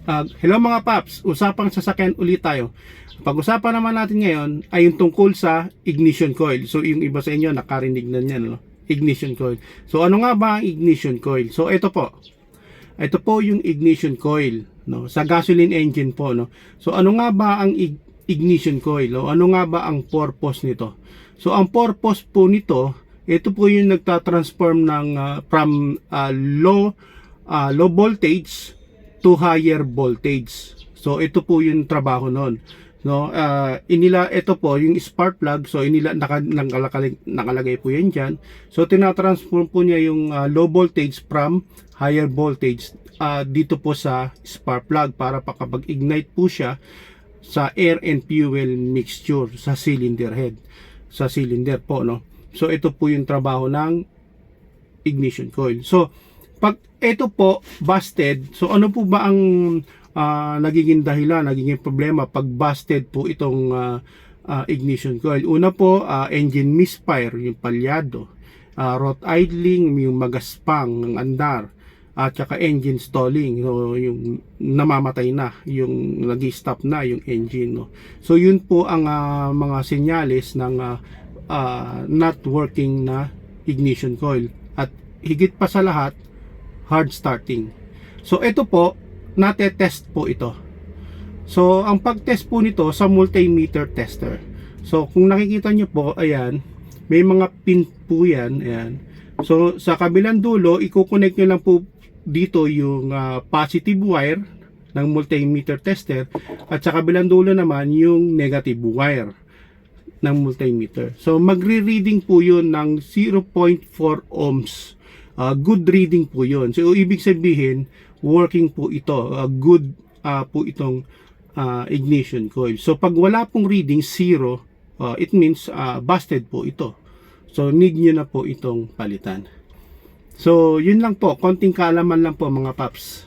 Hello mga paps, usapang sasakyan ulit tayo. Pag-usapan naman natin ngayon ay yung tungkol sa ignition coil. So yung iba sa inyo nakarinig na niyan, no? Ignition coil. So ano nga ba ang ignition coil? So ito po. Ito po yung ignition coil, no? Sa gasoline engine po, no? So ano nga ba ang ignition coil? O ano nga ba ang purpose nito? So ang purpose po nito, ito po yung nagtatransform ng from low voltage to higher voltage. So ito po yung trabaho noon, no? Ito po yung spark plug. So nakalagay po yan dyan. So tinatransform po niya yung low voltage from higher voltage dito po sa spark plug para pakapag-ignite po siya sa air and fuel mixture sa cylinder head, sa cylinder po, no? So ito po yung trabaho ng ignition coil. So pag ito po busted, so ano po ba ang nagiging dahilan, nagiging problema pag busted po itong ignition coil? Una po, engine misfire, yung palyado, route idling, yung magaspang ng andar, at saka engine stalling, so yung namamatay na, yung nag-stop na yung engine, no? So yun po ang mga senyales ng not working na ignition coil. At higit pa sa lahat, hard starting. So ito po, nate-test po ito. So ang pag-test po nito sa multimeter tester. So kung nakikita nyo po, ayan, may mga pin po yan, ayan. So sa kabilang dulo, i-connect nyo lang po dito yung positive wire ng multimeter tester, at sa kabilang dulo naman yung negative wire ng multimeter. So magre-reading po yun ng 0.4 ohms. Good reading po yun. So ibig sabihin, working po ito, good po itong ignition coil. So pag wala pong reading 0, it means busted po ito. So need nyo na po itong palitan. So yun lang po, konting kaalaman lang po mga paps.